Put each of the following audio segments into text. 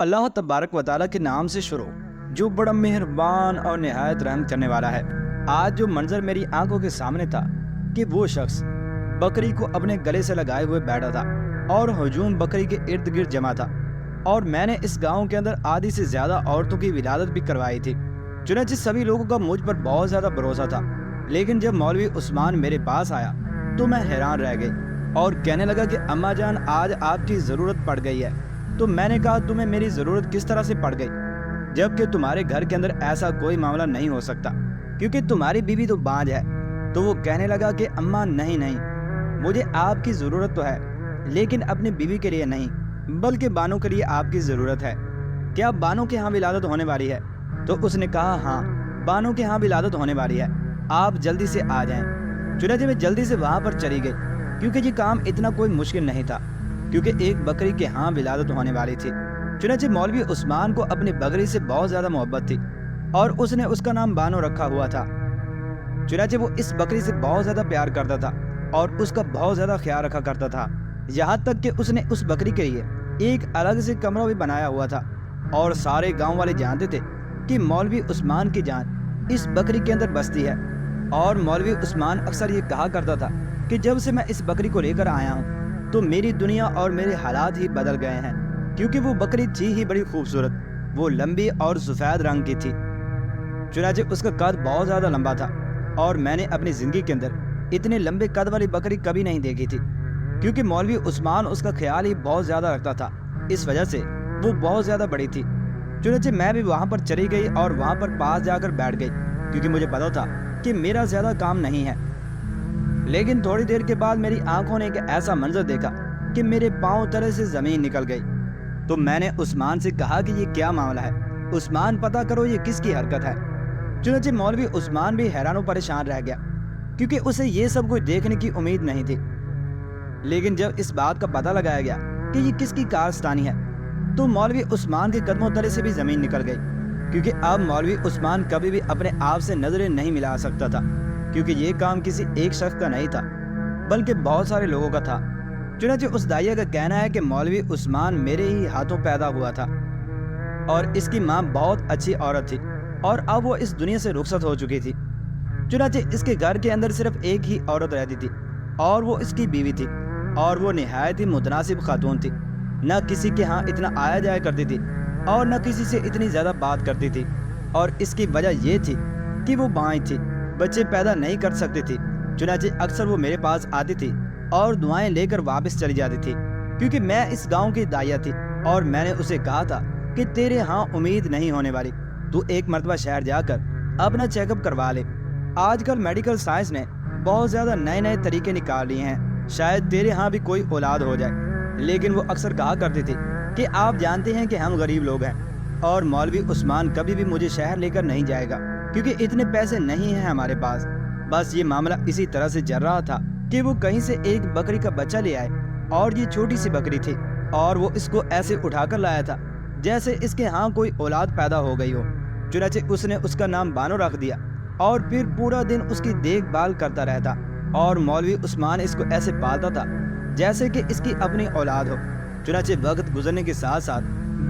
अल्लाह तबारक व तआला के नाम से शुरू, जो बड़ा मेहरबान और निहायत रहम करने वाला है। आज जो मंजर मेरी आंखों के सामने था कि वो शख्स बकरी को अपने गले से लगाए हुए बैठा था और हजूम बकरी के इर्द गिर्द जमा था। और मैंने इस गांव के अंदर आधी से ज्यादा औरतों की विलादत भी करवाई थी। चुनांचे सभी लोगों का मुझ पर बहुत ज्यादा भरोसा था, लेकिन जब मौलवी उस्मान मेरे पास आया तो मैं हैरान रह गई और कहने लगा कि अम्मा जान, आज आपकी ज़रूरत पड़ गई है। तो मैंने कहा, तुम्हें मेरी ज़रूरत किस तरह से पड़ गई, जबकि तुम्हारे घर के अंदर ऐसा कोई मामला नहीं हो सकता, क्योंकि तुम्हारी बीवी तो बांझ है। तो वो कहने लगा कि अम्मा नहीं नहीं, मुझे आपकी ज़रूरत तो है, लेकिन अपनी बीवी के लिए नहीं, बल्कि बानो के लिए आपकी ज़रूरत है। क्या बानो के यहाँ विलादत होने वाली है? तो उसने कहा, हाँ, बानो के यहाँ विलादत होने वाली है, आप जल्दी से आ जाएं। चुनांचे मैं जल्दी से वहाँ पर चली गई, क्योंकि ये काम इतना कोई मुश्किल नहीं था, क्योंकि एक बकरी के यहाँ विलादत होने वाली थी। चुनांचे मौलवी उस्मान को अपनी बकरी से बहुत ज़्यादा मोहब्बत थी और उसने उसका नाम बानो रखा हुआ था। चुनांचे वो इस बकरी से बहुत ज़्यादा प्यार करता था और उसका बहुत ज़्यादा ख्याल रखा करता था, यहाँ तक कि उसने उस बकरी के लिए एक अलग से कमरा भी बनाया हुआ था। और सारे गाँव वाले जानते थे कि मौलवी उस्मान की जान इस बकरी के अंदर बसती है। और मौलवी उस्मान अक्सर ये कहा करता था कि जब से मैं इस बकरी को लेकर आया हूँ तो मेरी दुनिया और मेरे हालात ही बदल गए हैं, क्योंकि वो बकरी थी ही बड़ी खूबसूरत, वो लंबी और सफ़ेद रंग की थी। चुनांचे उसका कद बहुत ज़्यादा लंबा था और मैंने अपनी ज़िंदगी के अंदर इतने लंबे कद वाली बकरी कभी नहीं देखी थी, क्योंकि मौलवी उस्मान उसका ख्याल ही बहुत ज़्यादा रखता था, इस वजह से वो बहुत ज़्यादा बड़ी थी। चुनांचे मैं भी वहाँ पर चली गई और वहाँ पर पास जाकर बैठ गई, क्योंकि मुझे पता था कि मेरा ज़्यादा काम नहीं है। लेकिन थोड़ी देर के बाद मेरी आंखों ने एक ऐसा मंजर देखा कि मेरे पांव तले से ज़मीन निकल गई। तो मैंने उस्मान से कहा कि ये क्या मामला है, उस्मान पता करो ये किसकी हरकत है। चुनांचे मौलवी उस्मान भी हैरान और परेशान रह गया, क्योंकि उसे ये सब कुछ देखने की उम्मीद नहीं थी। लेकिन जब इस बात का पता लगाया गया कि ये किसकी कारस्तानी है, तो मौलवी उस्मान के कदमों तले से भी ज़मीन निकल गई, क्योंकि अब मौलवी उस्मान कभी भी अपने आप से नजरें नहीं मिला सकता था, क्योंकि ये काम किसी एक शख्स का नहीं था, बल्कि बहुत सारे लोगों का था। चुनांचे उस दाइया का कहना है कि मौलवी उस्मान मेरे ही हाथों पैदा हुआ था और इसकी माँ बहुत अच्छी औरत थी और अब वो इस दुनिया से रुखसत हो चुकी थी। चुनांचे इसके घर के अंदर सिर्फ एक ही औरत रहती थी और वो इसकी बीवी थी, और वो निहायत ही मुतनासिब खातून थी, न किसी के यहाँ इतना आया जाया करती थी और न किसी से इतनी ज़्यादा बात करती थी। और इसकी वजह ये थी कि वो बांझ थी, बच्चे पैदा नहीं कर सकती थी। चुनांचे अक्सर वो मेरे पास आती थी और दुआएं लेकर वापस चली जाती थी, क्योंकि मैं इस गांव की दाइया थी और मैंने उसे कहा था कि तेरे यहाँ उम्मीद नहीं होने वाली, तू एक मरतबा शहर जाकर अपना चेकअप करवा ले। आजकल मेडिकल साइंस ने बहुत ज़्यादा नए नए तरीके निकाल लिए हैं, शायद तेरे यहाँ भी कोई औलाद हो जाए। लेकिन वो अक्सर कहा करती थी कि आप जानते हैं कि हम गरीब लोग हैं और मौलवी उस्मान कभी भी मुझे शहर लेकर नहीं जाएगा, क्योंकि इतने पैसे नहीं हैं हमारे पास। बस ये मामला इसी तरह से चल रहा था कि वो कहीं से एक बकरी का बच्चा ले आए, और ये छोटी सी बकरी थी और वो इसको ऐसे उठाकर लाया था जैसे इसके यहाँ कोई औलाद पैदा हो गई हो। चुनांचे उसने उसका नाम बानो रख दिया और फिर पूरा दिन उसकी देखभाल करता रहता, और मौलवी उस्मान इसको ऐसे पालता था जैसे कि इसकी अपनी औलाद हो। चुनांचे वक्त गुजरने के साथ साथ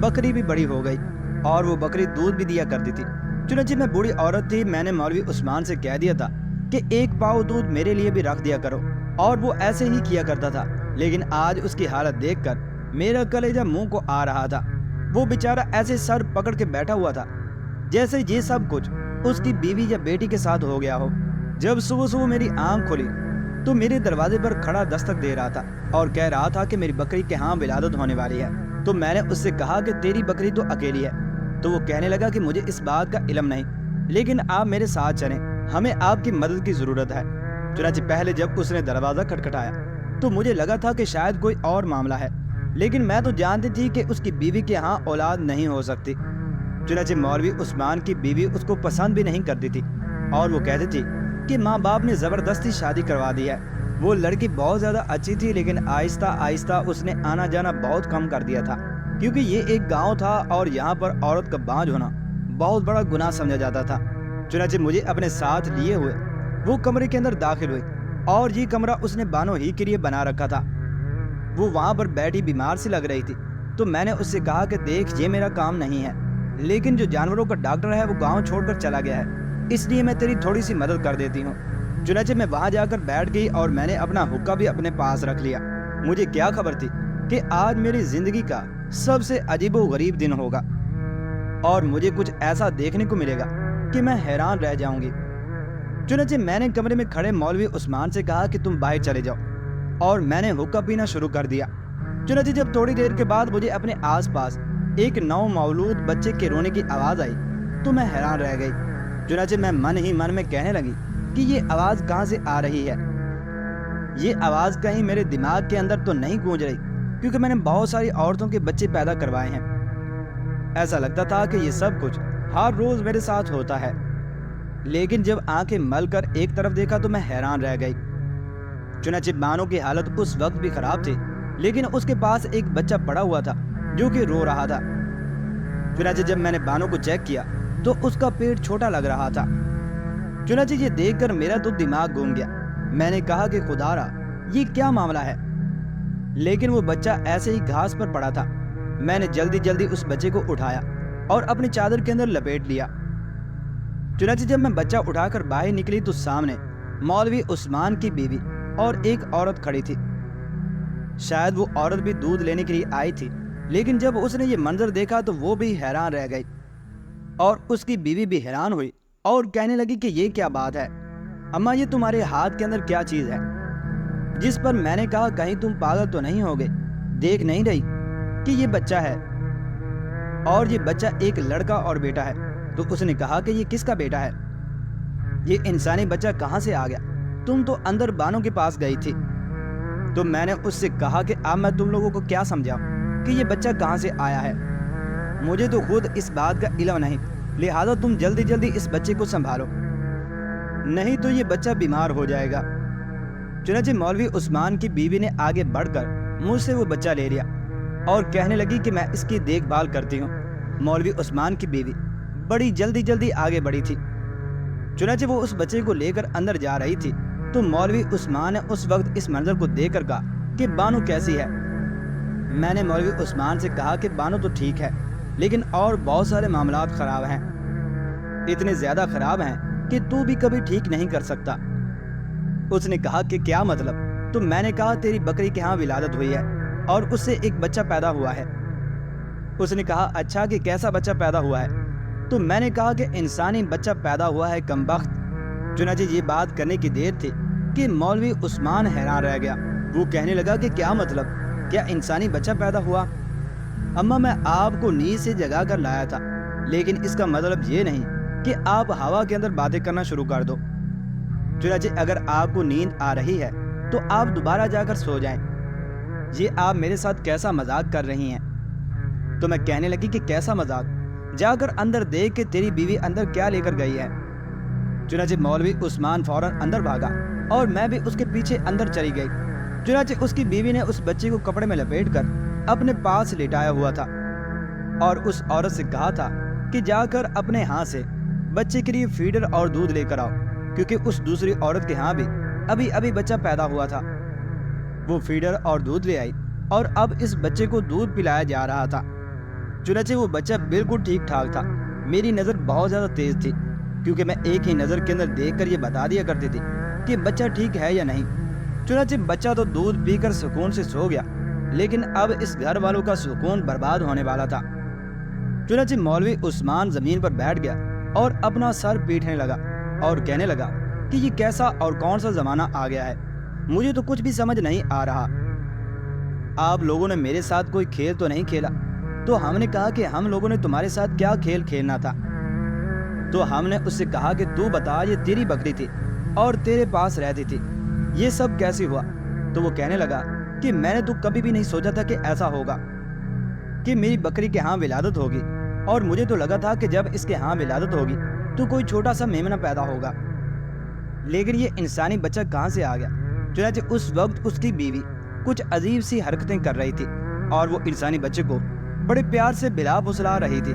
बकरी भी बड़ी हो गई और वो बकरी दूध भी दिया करती थी। चुनांचे मैं बूढ़ी औरत थी, मैंने मौलवी उस्मान से कह दिया था कि एक पाव दूध मेरे लिए भी रख दिया करो, और वो ऐसे ही किया करता था। लेकिन आज उसकी हालत देखकर मेरा कलेजा मुंह को आ रहा था। वो बेचारा ऐसे सर पकड़ के बैठा हुआ था जैसे ये सब कुछ उसकी बीवी या बेटी के साथ हो गया हो। जब सुबह सुबह मेरी आंख खुली तो मेरे दरवाजे पर खड़ा दस्तक दे रहा था और कह रहा था कि मेरी बकरी के यहाँ विलादत होने वाली है। तो मैंने उससे कहा कि तेरी बकरी तो अकेली है। तो वो कहने लगा कि मुझे इस बात का इल्म नहीं, लेकिन आप मेरे साथ चलें, हमें आपकी मदद की ज़रूरत है। चुनांचे पहले जब उसने दरवाज़ा खटखटाया तो मुझे लगा था कि शायद कोई और मामला है, लेकिन मैं तो जानती थी कि उसकी बीवी के यहाँ औलाद नहीं हो सकती। चुनांचे मौलवी उस्मान की बीवी उसको पसंद भी नहीं करती थी और वो कहती थी कि माँ बाप ने ज़बरदस्ती शादी करवा दी है। वो लड़की बहुत ज़्यादा अच्छी थी, लेकिन आहिस्ता आहिस्ता उसने आना जाना बहुत कम कर दिया था, क्योंकि ये एक गांव था और यहाँ पर औरत का बांझ होना बहुत बड़ा गुनाह समझा जाता था। चुनांचे मुझे अपने साथ लिए हुए वो कमरे के अंदर दाखिल हुई, और ये कमरा उसने बानो ही के लिए बना रखा था। वो वहाँ पर बैठी बीमार सी लग रही थी تو میں نے اس سے کہا کہ دیکھ یہ میرا کام نہیں ہے، لیکن جو جانوروں کا ڈاکٹر ہے وہ گاؤں چھوڑ کر چلا گیا ہے، اس لیے میں تیری تھوڑی سی مدد کر دیتی ہوں۔ چنانچہ میں وہاں جا کر بیٹھ گئی اور میں نے اپنا حقہ بھی اپنے پاس رکھ لیا۔ مجھے کیا خبر تھی کہ آج میری زندگی کا سب سے عجیب و غریب دن ہوگا اور مجھے کچھ ایسا دیکھنے کو ملے گا کہ میں حیران رہ جاؤں گی۔ چنانچہ میں نے کمرے میں کھڑے مولوی عثمان سے کہا کہ تم باہر چلے جاؤ، اور میں نے حقہ پینا شروع کر دیا۔ چنانچہ جب تھوڑی دیر کے بعد مجھے اپنے آس پاس ایک نو مولود بچے کے رونے کی آواز آئی تو میں حیران رہ گئی۔ چنانچہ میں من ہی من میں کہنے لگی کہ یہ آواز کہاں سے آ رہی ہے؟ یہ آواز کہیں میرے دماغ کے اندر تو نہیں گونج رہی، کیونکہ میں نے بہت ساری عورتوں کے بچے پیدا کروائے ہیں۔ ایسا لگتا تھا کہ یہ سب کچھ ہر روز میرے ساتھ ہوتا ہے، لیکن جب آنکھیں مل کر ایک طرف دیکھا تو میں حیران رہ گئی۔ چنانچہ بانو کی حالت اس وقت بھی خراب تھی، لیکن اس کے پاس ایک بچہ پڑا ہوا تھا جو کہ رو رہا تھا۔ چنانچہ جب میں نے بانو کو چیک کیا تو اس کا پیٹ چھوٹا لگ رہا تھا۔ چنانچہ یہ دیکھ کر میرا تو دماغ گھوم گیا۔ میں نے کہا کہ خدا را یہ کیا معاملہ ہے، لیکن وہ بچہ ایسے ہی گھاس پر پڑا تھا۔ میں نے جلدی جلدی اس بچے کو اٹھایا اور اپنی چادر کے اندر لپیٹ لیا۔ چنانچہ جب میں بچہ اٹھا کر باہر نکلی تو سامنے مولوی عثمان کی بیوی اور ایک عورت کھڑی تھی۔ شاید وہ عورت بھی دودھ لینے کے لیے آئی تھی، لیکن جب اس نے یہ منظر دیکھا تو وہ بھی حیران رہ گئی، اور اس کی بیوی بھی حیران ہوئی اور کہنے لگی کہ یہ کیا بات ہے اماں، یہ تمہارے ہاتھ کے اندر کیا چیز ہے؟ جس پر میں نے کہا کہیں تم پاگل تو نہیں ہوگے، دیکھ نہیں رہی کہ یہ بچہ ہے، اور یہ بچہ ایک لڑکا اور بیٹا ہے۔ تو اس نے کہا کہ یہ کس کا بیٹا ہے؟ یہ انسانی بچہ کہاں سے آ گیا؟ تم تو اندر بانو کے پاس گئی تھی۔ تو میں نے اس سے کہا کہ اب میں تم لوگوں کو کیا سمجھاؤں کہ یہ بچہ کہاں سے آیا ہے؟ مجھے تو خود اس بات کا علم نہیں، لہذا تم جلدی جلدی اس بچے کو سنبھالو، نہیں تو یہ بچہ بیمار ہو جائے گا۔ چنانچہ مولوی عثمان کی بیوی نے آگے بڑھ کر مجھ سے وہ بچہ لے لیا اور کہنے لگی کہ میں اس کی دیکھ بھال کرتی ہوں۔ مولوی عثمان کی بیوی بڑی جلدی جلدی آگے بڑھی تھی۔ چنانچہ وہ اس بچے کو لے کر اندر جا رہی تھی تو مولوی عثمان نے اس وقت اس منظر کو دیکھ کر کہا کہ بانو کیسی ہے؟ میں نے مولوی عثمان سے کہا کہ بانو تو ٹھیک ہے، لیکن اور بہت سارے معاملات خراب ہیں، اتنے زیادہ خراب ہیں کہ تو بھی کبھی ٹھیک نہیں کر سکتا۔ اس نے کہا کہ کیا مطلب؟ تو میں نے کہا تیری بکری کے ہاں ولادت ہوئی ہے اور اس سے ایک بچہ پیدا ہوا ہے۔ اس نے کہا اچھا کہ کیسا بچہ پیدا ہوا ہے؟ تو میں نے کہا کہ انسانی بچہ پیدا ہوا ہے کمبخت۔ چنانچہ یہ بات کرنے کی دیر تھی کہ مولوی عثمان حیران رہ گیا۔ وہ کہنے لگا کہ کیا مطلب، کیا انسانی بچہ پیدا ہوا؟ اما میں آپ کو نیند سے جگا کر لایا تھا، لیکن اس کا مطلب یہ نہیں کہ آپ ہوا کے اندر باتیں کرنا شروع کر دو۔ چنانچہ اگر آپ کو نیند آ رہی ہے تو آپ دوبارہ جا کر سو جائیں۔ یہ آپ میرے ساتھ کیسا مذاق کر رہی ہیں؟ تو میں کہنے لگی کہ کیسا مذاق؟ جا کر اندر دیکھ کہ تیری بیوی اندر کیا لے کر گئی ہے۔ چنانچہ مولوی عثمان فوراً اندر بھاگا اور میں بھی اس کے پیچھے اندر چلی گئی۔ چنانچہ اس کی بیوی نے اس بچے کو کپڑے میں لپیٹ کر اپنے پاس لٹایا ہوا تھا اور اس عورت سے کہا تھا کہ جا کر اپنے ہاں سے بچے کے لیے فیڈر اور دودھ لے کر آؤ، کیونکہ اس دوسری عورت کے ہاں بھی ابھی بچہ پیدا ہوا تھا۔ وہ فیڈر اور دودھ لے آئی اور اب اس بچے کو دودھ پلایا جا رہا تھا۔ چنانچہ وہ بچہ بالکل ٹھیک ٹھاک تھا۔ میری نظر بہت زیادہ تیز تھی، کیونکہ میں ایک ہی نظر کے اندر دیکھ کر یہ بتا دیا کرتی تھی کہ بچہ ٹھیک ہے یا نہیں۔ چنانچہ بچہ تو دودھ پی کر سکون سے سو گیا، لیکن اب اس گھر والوں کا سکون برباد ہونے والا تھا۔ چنانچہ مولوی عثمان زمین پر بیٹھ گیا اور اپنا سر پیٹنے لگا اور کہنے لگا کہ یہ کیسا اور کون سا زمانہ آ گیا ہے، مجھے تو کچھ بھی سمجھ نہیں آ رہا۔ آپ لوگوں نے میرے ساتھ کوئی کھیل تو نہیں کھیلا؟ تو ہم نے کہا کہ ہم لوگوں نے تمہارے ساتھ کیا کھیل کھیلنا تھا؟ تو ہم نے اس سے کہا کہ تو بتا، یہ تیری بکری تھی اور تیرے پاس رہتی تھی، یہ سب کیسے ہوا؟ تو وہ کہنے لگا کہ میں نے تو کبھی بھی نہیں سوچا تھا کہ ایسا ہوگا کہ میری بکری کے ہاں ولادت ہوگی، اور مجھے تو لگا تھا کہ جب اس کے ہاں ولادت ہوگی تو کوئی چھوٹا سا میمنہ پیدا ہوگا، لیکن یہ انسانی بچہ کہاں سے آ گیا؟ چنانچہ اس وقت اس کی بیوی کچھ عجیب سی حرکتیں کر رہی تھی اور وہ انسانی بچے کو بڑے پیار سے بلا پھسلا رہی تھی۔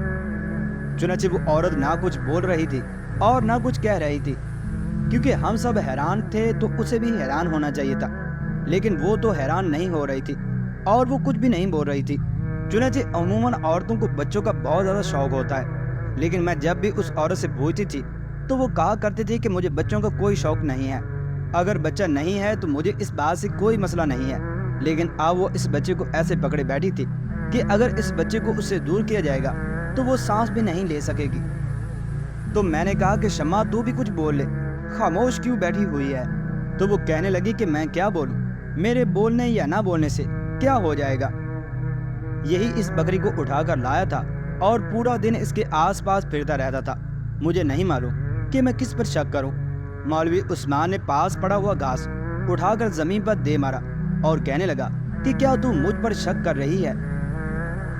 چنانچہ وہ عورت نہ کچھ بول رہی تھی اور نہ کچھ کہہ رہی تھی، کیونکہ ہم سب حیران تھے تو اسے بھی حیران ہونا چاہیے تھا، لیکن وہ تو حیران نہیں ہو رہی تھی اور وہ کچھ بھی نہیں بول رہی تھی۔ चुनाचे अमूमन औरतों को बच्चों का बहुत ज़्यादा शौक होता है, लेकिन मैं जब भी उस औरत से पूछती थी तो वो कहा करते थे कि मुझे बच्चों का कोई शौक नहीं है। अगर बच्चा नहीं है तो मुझे इस बात से कोई मसला नहीं है, लेकिन अब वो इस बच्चे को ऐसे पकड़े बैठी थी कि अगर इस बच्चे को उससे दूर किया जाएगा तो वो सांस भी नहीं ले सकेगी। तो मैंने कहा कि शम्मा तू भी कुछ बोल ले, खामोश क्यों बैठी हुई है? तो वो कहने लगी कि मैं क्या बोलूं, मेरे बोलने या ना बोलने से क्या हो जाएगा। यही इस बकरी को उठाकर लाया था और पूरा दिन इसके आसपास फिरता रहता था। मुझे नहीं मालूम कि मैं किस पर शक करूं। मौलवी उस्मान ने पास पड़ा हुआ घास उठाकर जमीन पर दे मारा और कहने लगा कि क्या तू मुझ पर शक कर रही है?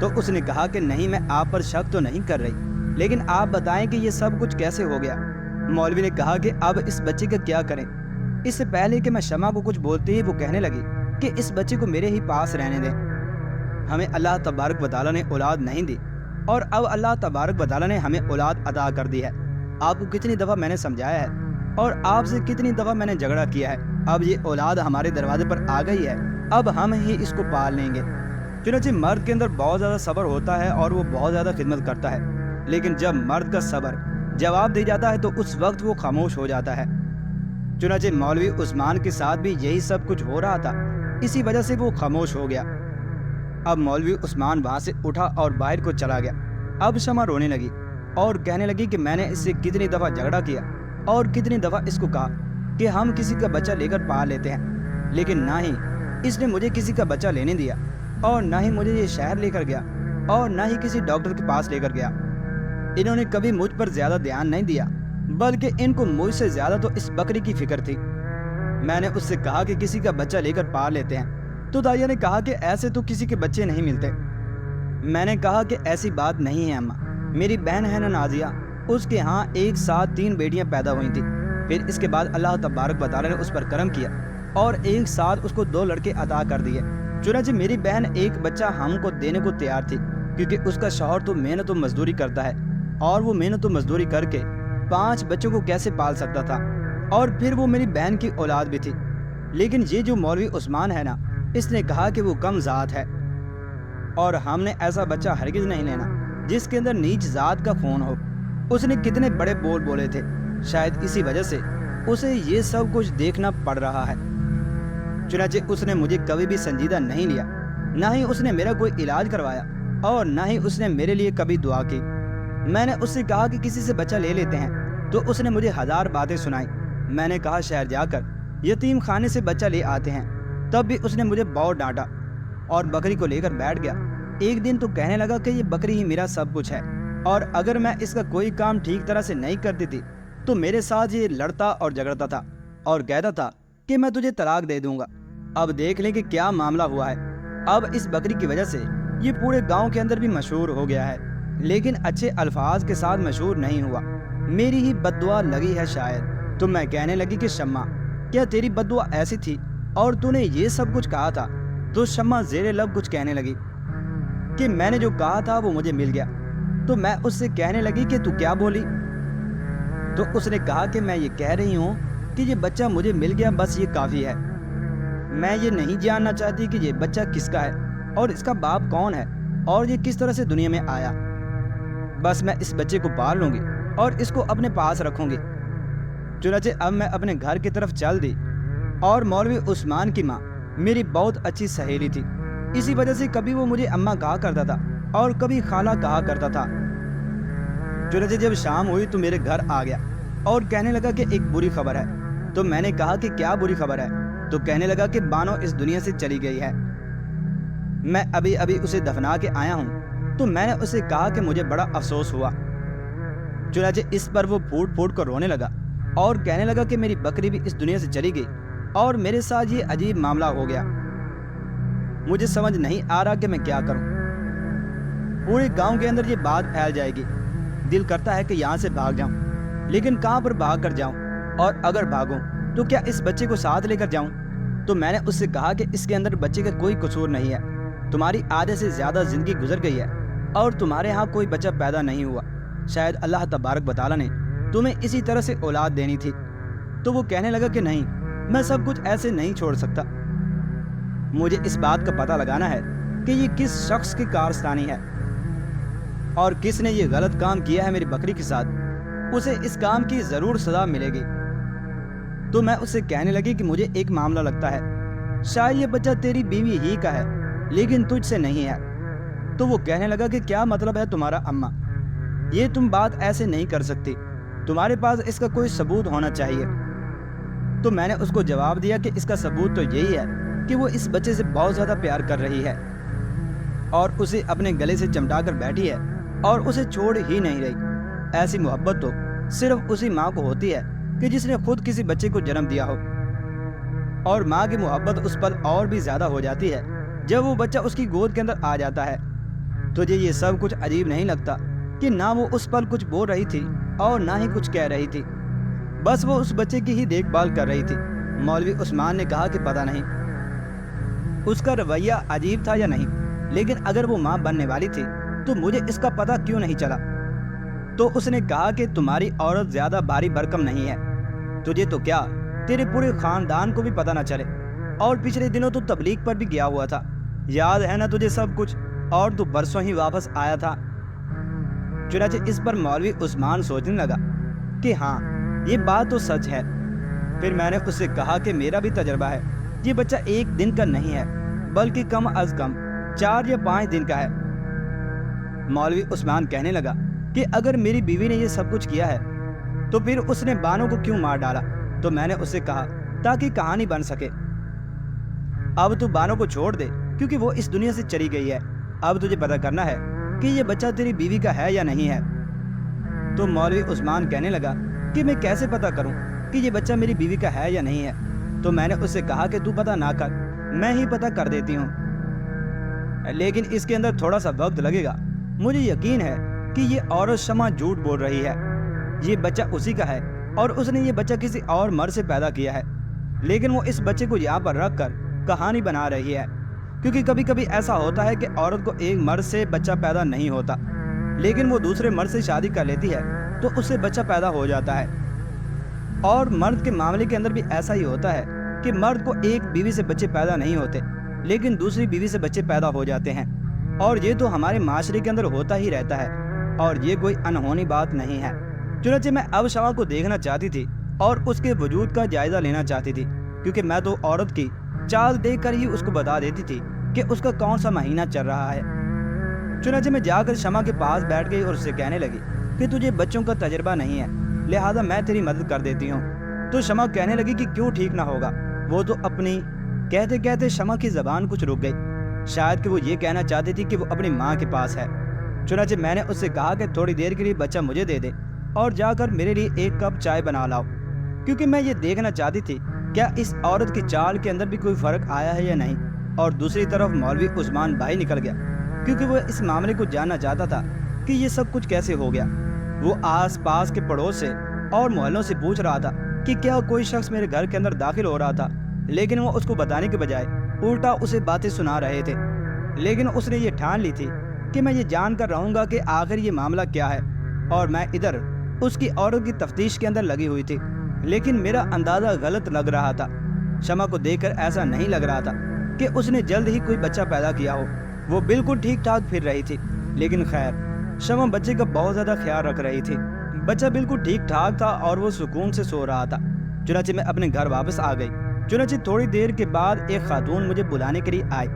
तो उसने कहा कि नहीं, मैं आप पर शक तो नहीं कर रही, लेकिन आप बताएं कि ये सब कुछ कैसे हो गया। मौलवी ने कहा कि अब इस बच्चे का क्या करें। इससे पहले कि मैं शम्मा को कुछ बोलते ही वो कहने लगी कि इस बच्चे को मेरे ही पास रहने दें। हमें अल्लाह तबारक व तआला ने औलाद नहीं दी और अब अल्लाह तबारक व तआला ने हमें औलाद अता कर दी है। आपको कितनी दफ़ा मैंने समझाया है और आपसे कितनी दफ़ा मैंने झगड़ा किया है। अब ये औलाद हमारे दरवाजे पर आ गई है, अब हम ही इसको पाल लेंगे। चुनांचे मर्द के अंदर बहुत ज़्यादा सब्र होता है और वो बहुत ज़्यादा खिदमत करता है, लेकिन जब मर्द का सब्र जवाब दे जाता है तो उस वक्त वो खामोश हो जाता है। चुनांचे मौलवी उस्मान के साथ भी यही सब कुछ हो रहा था, इसी वजह से वो खामोश हो गया। अब मौलवी उस्मान वहाँ से उठा और बाहर को चला गया। अब शम्मा रोने लगी और कहने लगी कि मैंने इससे कितनी दफ़ा झगड़ा किया और कितनी दफ़ा इसको कहा कि हम किसी का बच्चा लेकर पाल लेते हैं, लेकिन ना ही इसने मुझे किसी का बच्चा लेने दिया और ना ही मुझे ये शहर लेकर गया और ना ही किसी डॉक्टर के पास लेकर गया। इन्होंने कभी मुझ पर ज़्यादा ध्यान नहीं दिया, बल्कि इनको मुझसे ज़्यादा तो इस बकरी की फिक्र थी। मैंने उससे कहा कि किसी का बच्चा लेकर पाल लेते हैं, तो दाइया ने कहा कि ऐसे तो किसी के बच्चे नहीं मिलते। मैंने कहा कि ऐसी बात नहीं है अम्मा, मेरी बहन है ना नाजिया, उसके यहाँ एक साथ 3 बेटियां पैदा हुई थी। फिर इसके बाद अल्लाह तबारक व तआला ने उस पर करम किया और एक साथ उसको 2 लड़के अता कर दिए। चुनांचे मेरी बहन एक बच्चा हमको देने को तैयार थी, क्योंकि उसका शौहर तो मेहनत व मजदूरी करता है और वो मेहनत व मजदूरी करके 5 बच्चों को कैसे पाल सकता था, और फिर वो मेरी बहन की औलाद भी थी। लेकिन ये जो मौलवी उस्मान है ना, इसने कहा कि वो कम ज़ात है और हमने ऐसा बच्चा हरगिज़ नहीं लेना जिसके अंदर नीच ज़ात का खून हो। उसने कितने बड़े बोल बोले थे, शायद इसी वजह से उसे ये सब कुछ देखना पड़ रहा है। चुनांचे उसने मुझे कभी भी संजीदा नहीं लिया, ना ही उसने मेरा कोई इलाज करवाया और ना ही उसने मेरे लिए कभी दुआ की। मैंने उससे कहा कि किसी से बच्चा ले लेते हैं, तो उसने मुझे 1000 बातें सुनाई। मैंने कहा शहर जाकर यतीम खाने से बच्चा ले आते हैं, तब भी उसने मुझे बहुत डांटा और बकरी को लेकर बैठ गया। एक दिन तो कहने लगा कि ये बकरी ही मेरा सब कुछ है और अगर मैं इसका कोई काम ठीक तरह से नहीं करती थी तो मेरे साथ ये लड़ता और झगड़ता था और कहता था कि मैं तुझे तलाक दे दूंगा। अब देख लें कि क्या मामला हुआ है। अब इस बकरी की वजह से ये पूरे गांव के अंदर भी मशहूर हो गया है, लेकिन अच्छे अल्फाज के साथ मशहूर नहीं हुआ। मेरी ही बद्दुआ लगी है शायद। तो मैं कहने लगी कि शम्मा, क्या तेरी बद्दुआ ऐसी थी और तूने ये सब कुछ कहा था? तो शम्मा ज़ेरे लब कुछ कहने लगी कि मैंने जो कहा था वो मुझे मिल गया। तो मैं उससे कहने लगी कि तू क्या बोली? तो उसने कहा कि मैं ये कह रही हूँ कि ये बच्चा मुझे मिल गया, बस ये काफ़ी है। मैं ये नहीं जानना चाहती कि ये बच्चा किसका है और इसका बाप कौन है और ये किस तरह से दुनिया में आया। बस मैं इस बच्चे को पाल लूँगी और इसको अपने पास रखूँगी। चुनांचे अब मैं अपने घर की तरफ चल दी और मौलवी उस्मान की माँ मेरी बहुत अच्छी सहेली थी। इसी वजह से कभी वो मुझे अम्मा कहा करता था और कभी खाला कहा करता था। चुनांचे जब शाम हुई तो मेरे घर आ गया और कहने लगा कि एक बुरी खबर है। तो मैंने कहा कि क्या बुरी खबर है? तो कहने लगा कि बानो इस दुनिया से चली गई है। मैं अभी अभी उसे दफना के आया हूँ। तो मैंने उसे कहा कि मुझे बड़ा अफसोस हुआ। चुनांचे इस पर वो फूट फूट कर रोने लगा और कहने लगा कि मेरी बकरी भी इस दुनिया से चली गई और मेरे साथ ये अजीब मामला हो गया। मुझे समझ नहीं आ रहा कि मैं क्या करूं। पूरे गांव के अंदर ये बात फैल जाएगी। दिल करता है कि यहाँ से भाग जाऊं, लेकिन कहाँ पर भाग कर जाऊं, और अगर भागूं तो क्या इस बच्चे को साथ लेकर जाऊं? तो मैंने उससे कहा कि इसके अंदर बच्चे का कोई कसूर नहीं है। तुम्हारी आधे से ज़्यादा ज़िंदगी गुजर गई है और तुम्हारे यहाँ कोई बच्चा पैदा नहीं हुआ। शायद अल्लाह तबारक व तआला ने तुम्हें इसी तरह से औलाद देनी थी। तो वो कहने लगा कि नहीं, मैं सब कुछ ऐसे नहीं छोड़ सकता। मुझे इस बात का पता लगाना है کہ یہ کس شخص کی کارستانی ہے اور کس نے یہ غلط کام کیا ہے میری بکری کے ساتھ، اسے اس کام کی ضرور سزا ملے گی۔ تو میں اسے کہنے لگی کہ مجھے ایک معاملہ لگتا ہے، شاید یہ بچہ تیری بیوی ہی کا ہے لیکن تجھ سے نہیں ہے۔ تو وہ کہنے لگا کہ کیا مطلب ہے تمہارا اماں، یہ تم بات ایسے نہیں کر سکتی، تمہارے پاس اس کا کوئی ثبوت ہونا چاہیے۔ تو میں نے اس کو جواب دیا کہ اس کا ثبوت تو یہی ہے کہ وہ اس بچے سے بہت زیادہ پیار کر رہی ہے اور اسے اپنے گلے سے چمٹا کر بیٹھی ہے اور اسے چھوڑ ہی نہیں رہی۔ ایسی محبت تو صرف اسی ماں کو ہوتی ہے کہ جس نے خود کسی بچے کو جنم دیا ہو، اور ماں کی محبت اس پر اور بھی زیادہ ہو جاتی ہے جب وہ بچہ اس کی گود کے اندر آ جاتا ہے۔ تجھے یہ سب کچھ عجیب نہیں لگتا کہ نہ وہ اس پر کچھ بول رہی تھی اور نہ ہی کچھ کہہ رہی تھی، بس وہ اس بچے کی ہی دیکھ بھال کر رہی تھی۔ مولوی عثمان نے کہا کہ پتہ نہیں اس کا رویہ عجیب تھا یا نہیں، لیکن اگر وہ ماں بننے والی تھی تو مجھے اس کا پتہ کیوں نہیں چلا؟ تو اس نے کہا کہ تمہاری عورت زیادہ بھاری بھرکم نہیں ہے، تجھے تو کیا تیرے پورے خاندان کو بھی پتہ نہ چلے، اور پچھلے دنوں تو تبلیغ پر بھی گیا ہوا تھا، یاد ہے نا تجھے سب کچھ، اور تو برسوں ہی واپس آیا تھا۔ چنانچہ اس پر مولوی عثمان سوچنے لگا کہ ہاں یہ بات تو سچ ہے۔ پھر میں نے اس سے کہا کہ میرا بھی تجربہ ہے، یہ بچہ ایک دن کا نہیں ہے بلکہ کم از کم 4 یا 5 دن کا ہے۔ مولوی عثمان کہنے لگا کہ اگر میری بیوی نے یہ سب کچھ کیا ہے تو پھر اس نے بانو کو کیوں مار ڈالا؟ تو میں نے اس سے کہا تاکہ کہانی بن سکے۔ اب تو بانو کو چھوڑ دے کیونکہ وہ اس دنیا سے چلی گئی ہے، اب تجھے پتہ کرنا ہے کہ یہ بچہ تیری بیوی کا ہے یا نہیں ہے۔ تو مولوی عثمان کہنے لگا کہ میں کیسے پتہ کروں کہ یہ بچہ میری بیوی کا ہے یا نہیں ہے؟ تو میں نے اس سے کہا کہ تو پتہ نہ کر، میں ہی پتہ کر دیتی ہوں، لیکن اس کے اندر تھوڑا سا وقت لگے گا۔ مجھے یقین ہے کہ یہ عورت شمع جھوٹ بول رہی ہے، یہ بچہ اسی کا ہے اور اس نے یہ بچہ کسی اور مرد سے پیدا کیا ہے، لیکن وہ اس بچے کو یہاں پر رکھ کر کہانی بنا رہی ہے، کیونکہ کبھی کبھی ایسا ہوتا ہے کہ عورت کو ایک مرد سے بچہ پیدا نہیں ہوتا، لیکن وہ دوسرے مرد سے شادی کر لیتی ہے تو اس سے بچہ پیدا ہو جاتا ہے۔ اور مرد کے معاملے کے اندر بھی ایسا ہی ہوتا ہے کہ مرد کو ایک بیوی سے بچے پیدا نہیں ہوتے لیکن دوسری بیوی سے بچے پیدا ہو جاتے ہیں، اور یہ تو ہمارے معاشرے کے اندر ہوتا ہی رہتا ہے اور یہ کوئی انہونی بات نہیں ہے۔ چنانچہ میں اب شمع کو دیکھنا چاہتی تھی اور اس کے وجود کا جائزہ لینا چاہتی تھی، کیونکہ میں تو عورت کی چال دیکھ کر ہی اس کو بتا دیتی تھی کہ اس کا کون سا مہینہ چل رہا ہے۔ چنانچہ میں جا کر شمع کے پاس بیٹھ گئی اور اس سے کہنے لگی کہ تجھے بچوں کا تجربہ نہیں ہے، لہٰذا میں تیری مدد کر دیتی ہوں۔ تو شمع کہنے لگی کہ کیوں ٹھیک نہ ہوگا، وہ تو اپنی کہتے کہتے شمع کی زبان کچھ رک گئی، شاید کہ وہ یہ کہنا چاہتی تھی کہ وہ اپنی ماں کے پاس ہے۔ چنانچہ میں نے اس سے کہا کہ تھوڑی دیر کے لیے بچہ مجھے دے دے اور جا کر میرے لیے 1 کپ چائے بنا لاؤ، کیونکہ میں یہ دیکھنا چاہتی تھی کیا اس عورت کی چال کے اندر بھی کوئی فرق آیا ہے یا نہیں۔ اور دوسری طرف مولوی عثمان بھائی نکل گیا، کیونکہ وہ اس معاملے کو جاننا چاہتا تھا کہ یہ سب کچھ کیسے ہو گیا۔ وہ آس پاس کے پڑوس سے اور محلوں سے پوچھ رہا تھا کہ کیا کوئی شخص میرے گھر کے اندر داخل ہو رہا تھا، لیکن وہ اس کو بتانے کے بجائے الٹا اسے باتیں سنا رہے تھے۔ لیکن اس نے یہ ٹھان لی تھی کہ میں یہ جان کر رہوں گا کہ آخر یہ معاملہ کیا ہے، اور میں ادھر اس کی عورت کی تفتیش کے اندر لگی ہوئی تھی، لیکن میرا اندازہ غلط لگ رہا تھا۔ شمع کو دیکھ کر ایسا نہیں لگ رہا تھا کہ اس نے جلد ہی کوئی بچہ پیدا کیا ہو، وہ بالکل ٹھیک ٹھاک پھر رہی تھی۔ لیکن خیر، شمع بچے کا بہت زیادہ خیال رکھ رہی تھی، بچہ بالکل ٹھیک ٹھاک تھا اور وہ سکون سے سو رہا تھا۔ چنانچہ میں اپنے گھر واپس آ گئی۔ چنانچہ تھوڑی دیر کے بعد ایک خاتون مجھے بلانے کے لیے آئی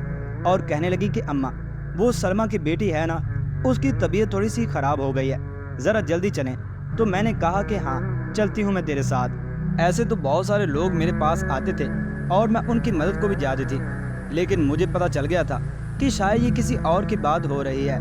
اور کہنے لگی کہ اماں، وہ سلمہ کی بیٹی ہے نا، اس کی طبیعت تھوڑی سی خراب ہو گئی ہے، ذرا جلدی چلیں۔ تو میں نے کہا کہ ہاں چلتی ہوں میں تیرے ساتھ۔ ایسے تو بہت سارے لوگ میرے پاس آتے تھے اور میں ان کی مدد کو بھی جاتی تھی، لیکن مجھے پتہ چل گیا تھا کہ شاید یہ کسی اور کی بات ہو رہی ہے،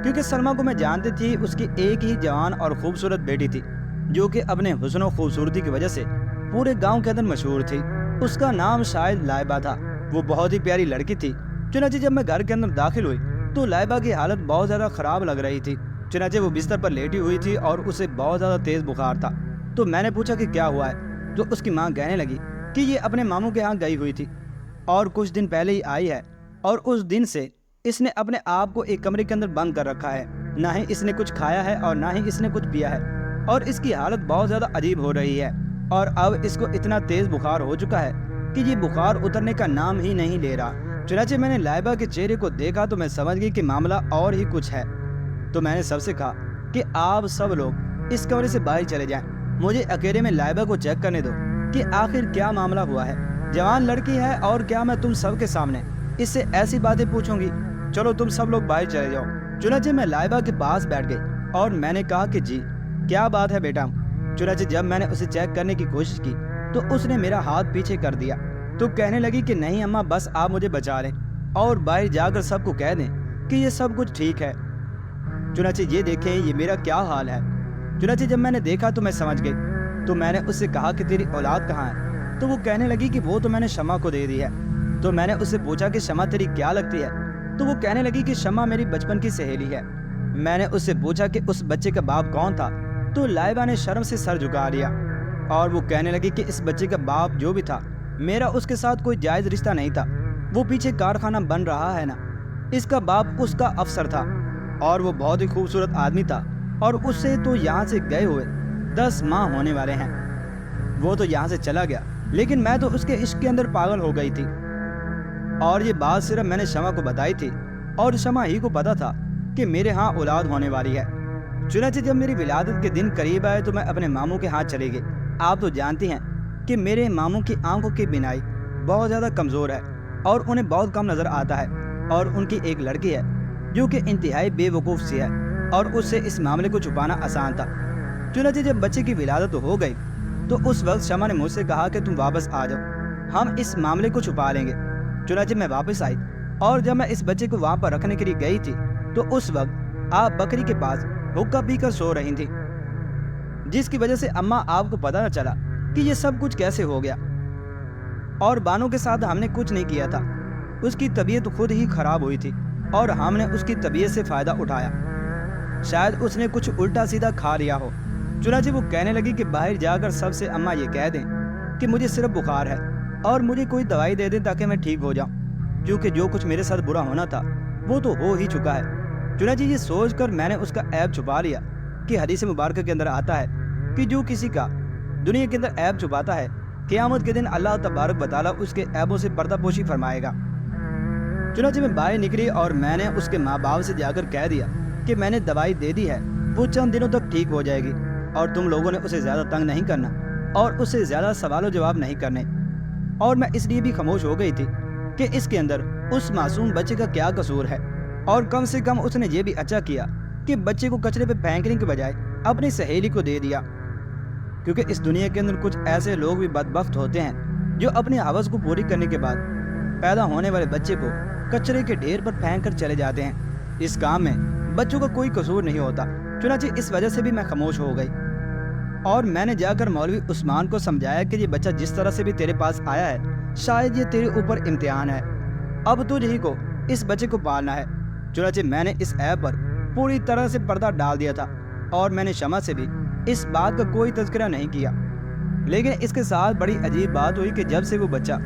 کیونکہ سلمہ کو میں جانتی تھی، اس کی ایک ہی جوان اور خوبصورت بیٹی تھی جو کہ اپنے حسن و خوبصورتی کی وجہ سے پورے گاؤں کے اندر مشہور تھی۔ اس کا نام شاید لائبہ تھا، وہ بہت ہی پیاری لڑکی تھی۔ چنانچہ جب میں گھر کے اندر داخل ہوئی تو لائبہ کی حالت بہت زیادہ خراب لگ رہی تھی۔ چنانچہ وہ بستر پر لیٹی ہوئی تھی اور اسے بہت زیادہ تیز بخار تھا۔ تو میں نے پوچھا کہ کیا ہوا ہے، تو اس کی ماں کہنے لگی کہ یہ اپنے ماموں کے ہاں گئی ہوئی تھی اور کچھ دن پہلے ہی آئی ہے، اور اس دن سے اس نے اپنے آپ کو ایک کمرے کے اندر بند کر رکھا ہے، نہ ہی اس نے کچھ کھایا ہے اور نہ ہی اس نے کچھ پیا ہے، اور اس کی حالت بہت زیادہ عجیب ہو رہی ہے، اور اب اس کو اتنا تیز بخار ہو چکا ہے کہ یہ بخار اترنے کا نام ہی نہیں لے رہا۔ चुनाचे मैंने लाइबा के चेहरे को देखा तो मैं समझ गई कि मामला और ही कुछ है। तो मैंने सबसे कहा कि आप सब लोग इस कमरे से बाहर चले जाएं, मुझे अकेले में लाइबा को चेक करने दो कि आखिर क्या मामला हुआ है। जवान लड़की है और क्या मैं तुम सब के सामने इससे ऐसी बातें पूछूंगी। चलो तुम सब लोग बाहर चले जाओ। चुनाचे मैं लाइबा के पास बैठ गई और मैंने कहा कि जी क्या बात है बेटा। चुनाचे जब मैंने उसे चेक करने की कोशिश की तो उसने मेरा हाथ पीछे कर दिया तो कहने लगी कि नहीं अम्मा, बस आप मुझे बचा लें और बाहर जाकर सबको कह दें कि ये सब कुछ ठीक है। चुनाचे ये देखें ये मेरा क्या हाल है। चुनाचे जब मैंने देखा तो मैं समझ गई। तो मैंने उससे कहा कि तेरी औलाद कहाँ है। तो वो कहने लगी कि वो तो मैंने शमा को दे दी है। तो मैंने उससे पूछा कि शमा तेरी क्या लगती है। तो वो कहने लगी कि शमा मेरी बचपन की सहेली है। मैंने उससे पूछा कि उस बच्चे का बाप कौन था। तो लाइबा ने शर्म से सर झुका लिया और वो कहने लगी कि इस बच्चे का बाप जो भी था, मेरा उसके साथ कोई जायज रिश्ता नहीं था। वो पीछे कारखाना बन रहा है ना, इसका बाप उसका अफसर था और वो बहुत ही खूबसूरत आदमी था और उससे तो यहाँ से गए हुए 10 माह होने वाले हैं। वो तो यहाँ से चला गया, लेकिन मैं तो उसके इश्क के अंदर पागल हो गई थी। और ये बात सिर्फ मैंने शमा को बताई थी और शमा ही को पता था कि मेरे यहाँ औलाद होने वाली है। चुनाचे जब मेरी विलादत के दिन करीब आए तो मैं अपने मामू के हाथ चली गई। आप तो जानती हैं कि मेरे मामू की आंखों की बिनाई बहुत ज़्यादा कमज़ोर है और उन्हें बहुत कम नज़र आता है और उनकी एक लड़की है जो कि इंतहाई बेवकूफ़ सी है और उससे इस मामले को छुपाना आसान था। चुनाचे जब बच्चे की विलादत हो गई तो उस वक्त शमा ने मुझसे कहा कि तुम वापस आ जाओ, हम इस मामले को छुपा लेंगे। चुनाचे मैं वापस आई और जब मैं इस बच्चे को वहाँ पर रखने के लिए गई थी तो उस वक्त आप बकरी के पास हुक्का पीकर सो रही थी, जिसकी वजह से अम्मा आपको पता न चला कि ये सब कुछ कैसे हो गया। और बानो के साथ हमने कुछ नहीं किया था, उसकी तबीयत खुद ही खराब हुई थी और हमने उसकी तबीयत से फ़ायदा उठाया। शायद उसने कुछ उल्टा सीधा खा लिया हो। चुनाचे वो कहने लगी कि बाहर जाकर सबसे अम्मा ये कह दें कि मुझे सिर्फ बुखार है और मुझे कोई दवाई दे दें ताकि मैं ठीक हो जाऊं, क्योंकि जो कुछ मेरे साथ बुरा होना था वो तो हो ही चुका है। चुनाचे ये सोचकर मैंने उसका ऐब छुपा लिया कि हदीस मुबारक के अंदर आता है कि जो किसी का दुनिया के अंदर ऐब छुपाता है, क़यामत के दिन अल्लाह तबारक व तआला उसके ऐबों से पर्दापोशी फरमाएगा। चुनाचे मैं बाहर निकली और मैंने उसके माँ बाप से जाकर कह दिया कि मैंने दवाई दे दी है, वो चंद दिनों तक ठीक हो जाएगी और तुम लोगों ने उसे ज़्यादा तंग नहीं करना और उससे ज़्यादा सवाल जवाब नहीं करने। और मैं इसलिए भी खामोश हो गई थी कि इसके अंदर उस मासूम बच्चे का क्या कसूर है, और कम से कम उसने ये भी अच्छा किया कि बच्चे को कचरे पे फेंकने के बजाय अपनी सहेली को दे दिया। क्योंकि इस दुनिया के अंदर कुछ ऐसे लोग भी बदबख्त होते हैं जो अपनी हवस को पूरी करने के बाद पैदा होने वाले बच्चे को कचरे के ढेर पर फेंक कर चले जाते हैं। इस काम में बच्चों का कोई कसूर नहीं होता। चुनाचे इस वजह से भी मैं खामोश हो गई और मैंने जाकर मौलवी उस्मान को समझाया कि ये बच्चा जिस तरह से भी तेरे पास आया है, शायद ये तेरे ऊपर इम्तिहान है, अब तुझ ही को इस बच्चे को पालना है। चुनाचे मैंने इस ऐप पर पूरी तरह से पर्दा डाल दिया था और मैंने शमा से भी इस बात का कोई तज़किरा नहीं किया। लेकिन इसके साथ बड़ी अजीब बात हुई कि जब से वो बच्चा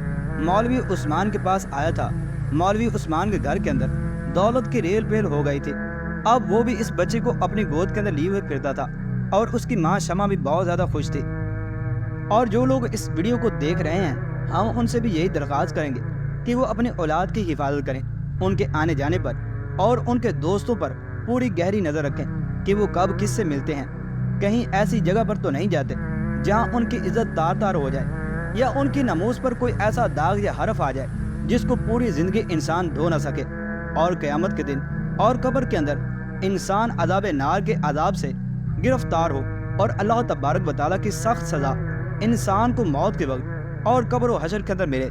मौलवी उस्मान के पास आया था, मौलवी उस्मान के घर के अंदर दौलत की रेल पेल हो गई थी। अब वो भी इस बच्चे को अपनी गोद के अंदर लिए हुए फिरता था और उसकी माँ शमा भी बहुत ज़्यादा खुश थी। और जो लोग इस वीडियो को देख रहे हैं, हम उनसे भी यही दरख्वास्त करेंगे कि वो अपनी औलाद की हिफाजत करें, उनके आने जाने पर और उनके दोस्तों पर पूरी गहरी नज़र रखें कि वो कब किससे मिलते हैं। कहीं ऐसी जगह पर तो नहीं जाते जहां उनकी इज्जत तार तार हो जाए या उनकी नमूज पर कोई ऐसा दाग या हरफ आ जाए जिसको पूरी ज़िंदगी इंसान धो ना सके और क़यामत के दिन और कब्र के अंदर इंसान अज़ाब नार के अज़ाब से गिरफ्तार हो और अल्लाह तबारक व तआला की सख्त सज़ा इंसान को मौत के वक्त और कब्र व हशर के अंदर मिले।